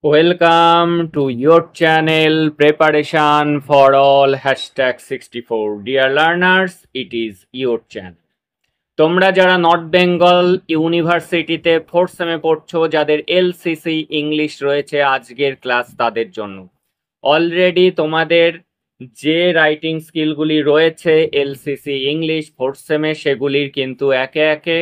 Welcome to your channel Preparation for All #64. Dear learners, it is your channel. তোমরা যারা north Bengal ইউনিভার্সিটিতে 4th সেমে পড়ছো, যাদের এলসিসি ইংলিশ রয়েছে, আজকের ক্লাস তাদের জন্য। অলরেডি তোমাদের যে রাইটিং স্কিলগুলি রয়েছে এলসিসি ইংলিশ 4th সেমে, সেগুলির কিন্তু একে একে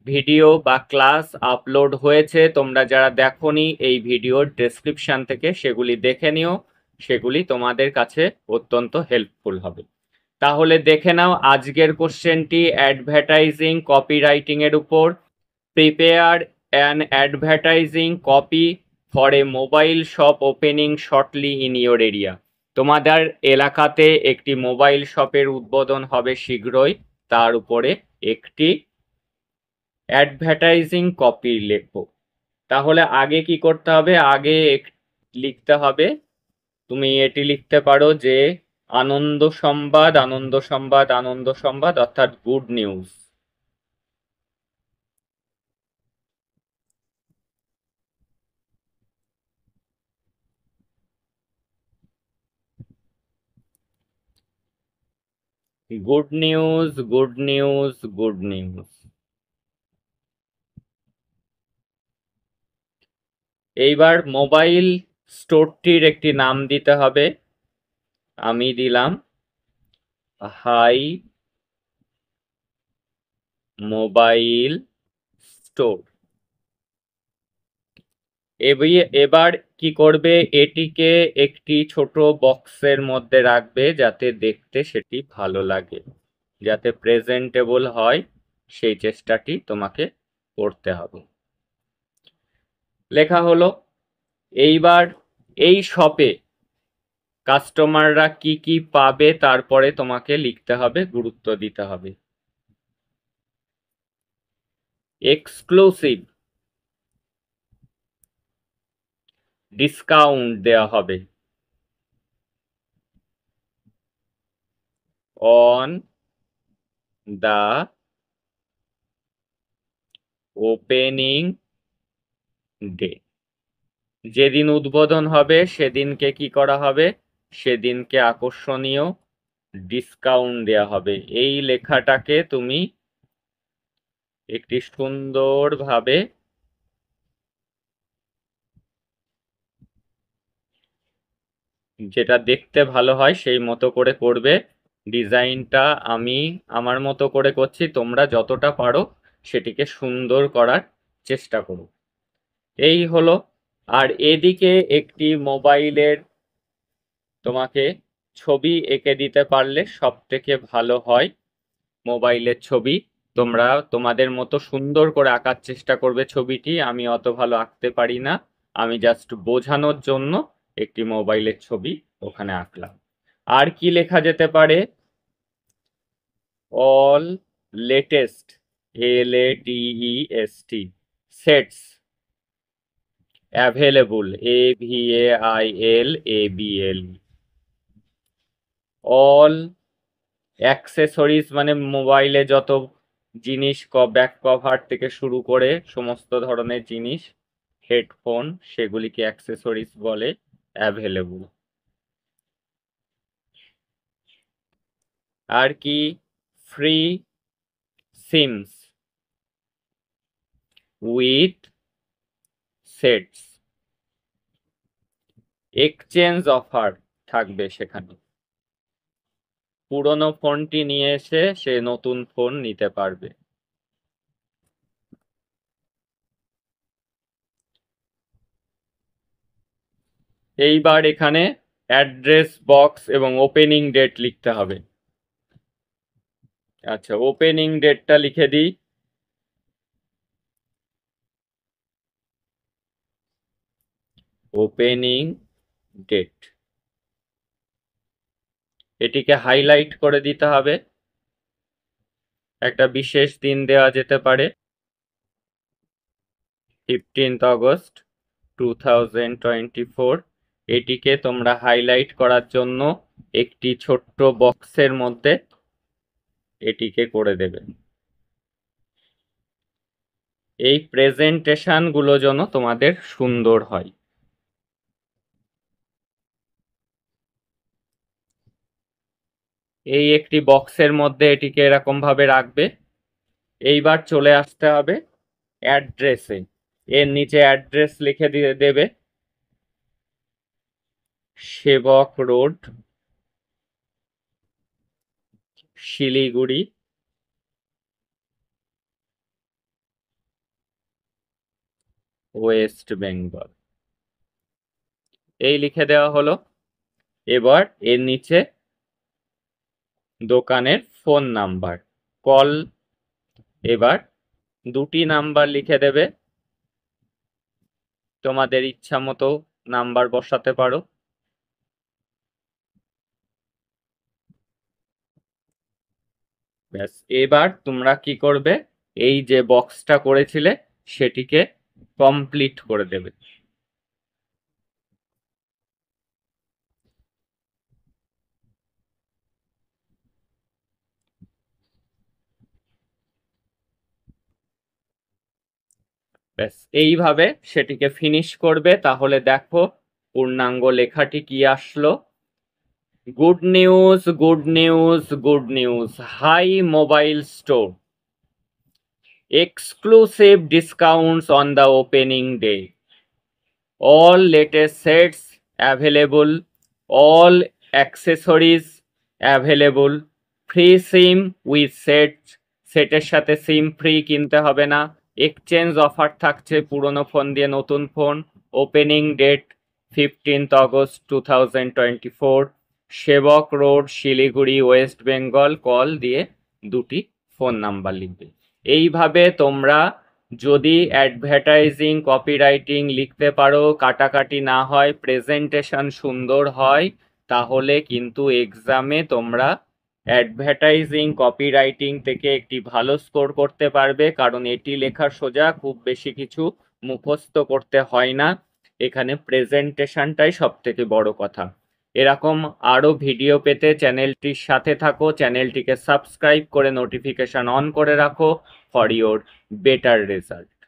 ভিডিও বা ক্লাস আপলোড হয়েছে। তোমরা যারা দেখোনি, এই ভিডিওর ডেসক্রিপশন থেকে সেগুলি দেখে নিও, সেগুলি তোমাদের কাছে অত্যন্ত হেল্পফুল হবে। তাহলে দেখে নাও আজকের কোশ্চেনটি অ্যাডভার্টাইজিং কপিরাইটিং এর উপর। Prepare an advertising copy for a mobile shop opening shortly in your area. তোমাদের এলাকাতে একটি মোবাইল শপের উদ্বোধন হবে শীঘ্রই, তার উপরে একটি অ্যাডভার্টাইজিং কপি লেখো। তাহলে আগে কি করতে হবে? আগে লিখতে হবে, তুমি এটি লিখতে পারো যে আনন্দ সংবাদ, আনন্দ সংবাদ, আনন্দ সংবাদ, অর্থাৎ good news. Good news, good news, good news. এইবার মোবাইল স্টোরটির একটি নাম দিতে হবে। আমি দিলাম হাই মোবাইল স্টোর। এবার কি করবে? এটিকে একটি ছোট বক্সের মধ্যে রাখবে, যাতে দেখতে সেটি ভালো লাগে, যাতে প্রেজেন্টেবল হয়, সেই চেষ্টাটি তোমাকে করতে হবে। লেখা হলো। এইবার এই শপে কাস্টমাররা কি কি পাবে তারপরে তোমাকে লিখতে হবে, গুরুত্ব দিতে হবে। এক্সক্লুসিভ ডিসকাউন্ট দেওয়া হবে অন দা ওপেনিং ডে। যেদিন উদ্বোধন হবে সেদিনকে কি করা হবে? সেদিনকে আকর্ষণীয় ডিসকাউন্ট দেওয়া হবে। এই লেখাটাকে তুমি একটি সুন্দরভাবে যেটা দেখতে ভালো হয় সেই মতো করে করবে। ডিজাইনটা আমি আমার মতো করে করছি, তোমরা যতটা পারো সেটিকে সুন্দর করার চেষ্টা করো। এই হলো। আর এদিকে একটি মোবাইলের তোমাকে ছবি এঁকে দিতে পারলে সব থেকে ভালো হয়। মোবাইলের ছবি তোমরা তোমাদের মতো সুন্দর করে আঁকার চেষ্টা করবে ছবিটি। আমি অত ভালো আঁকতে পারি না, আমি জাস্ট বোঝানোর জন্য একটি মোবাইলের ছবি ওখানে আঁকলাম। আর কি লেখা যেতে পারে? All latest, LATEST sets available, AVAILABL। All accessories মানে মোবাইলে যত জিনিস, ব্যাক কভার থেকে শুরু করে সমস্ত ধরনের জিনিস, হেডফোন, সেগুলিকে অ্যাক্সেসরিজ বলে, অ্যাভেলেবল। আর কি? Free seems with sets, exchange offer থাকবে সেখানে। পুরনো ফোনটি নিয়ে এসে সে নতুন ফোন নিতে পারবে। এইবার এখানে অ্যাড্রেস বক্স এবং ওপেনিং ডেট লিখতে হবে। আচ্ছা, ওপেনিং ডেটটা লিখে দিই। ওপেনিং ডেট, এটিকে হাইলাইট করে দিতে হবে। একটা বিশেষ দিন দেওয়া যেতে পারে, 15th অগস্ট 2024। এটিকে তোমরা হাইলাইট করার জন্য একটি ছোট্ট বক্সের মধ্যে এটিকে করে দেবে। এই প্রেজেন্টেশনগুলো যেন তোমাদের সুন্দর হয়, এই একটি বক্সের মধ্যে এটিকে এরকম ভাবে রাখবে। এইবার চলে আসতে হবে অ্যাড্রেসে। এর নিচে অ্যাড্রেস লিখে দিয়ে দেবে, সেবক রোড, শিলিগুড়ি, ওয়েস্ট বেঙ্গল। এই লিখে দেওয়া হলো। এবার এর নিচে দোকানের ফোন নাম্বার, কল। এবার দুটি নাম্বার লিখে দেবে, তোমাদের ইচ্ছা মতো নাম্বার বসাতে পারো। ব্যাস, এবার তোমরা কি করবে, এই যে বক্সটা করেছিলে সেটিকে কমপ্লিট করে দেবে। ব্যাস, এইভাবে সেটিকে ফিনিশ করবে। তাহলে দেখো পূর্ণাঙ্গ লেখাটি কি আসলো। Good news, good news, good news, hi mobile store, exclusive discounts on the opening day, all latest sets available, all accessories available, free sim with set, সেটের সাথে সিম ফ্রি কিনতে হবে না, এক্সচেঞ্জ অফার থাকছে পুরনো ফোন দিয়ে নতুন phone. Opening date 15th August 2024, সেবক road, Siliguri, West Bengal. Call দিয়ে দুটি ফোন নাম্বার লিখবে। এইভাবে তোমরা যদি অ্যাডভার্টাইজিং কপিরাইটিং লিখতে পারো, কাটাকাটি না হয়, প্রেজেন্টেশন সুন্দর হয়, তাহলে কিন্তু এক্সামে তোমরা অ্যাডভার্টাইজিং কপিরাইটিং থেকে একটি ভালো স্কোর করতে পারবে। কারণ এটি লেখা সোজা, খুব বেশি কিছু মুখস্থ করতে হয় না, এখানে প্রেজেন্টেশনটাই সব থেকে বড় কথা। এরকম আরও ভিডিও পেতে চ্যানেলটির সাথে থাকো, চ্যানেলটিকে সাবস্ক্রাইব করে নোটিফিকেশন অন করে রাখো ফর ইওর বেটার রেজাল্ট।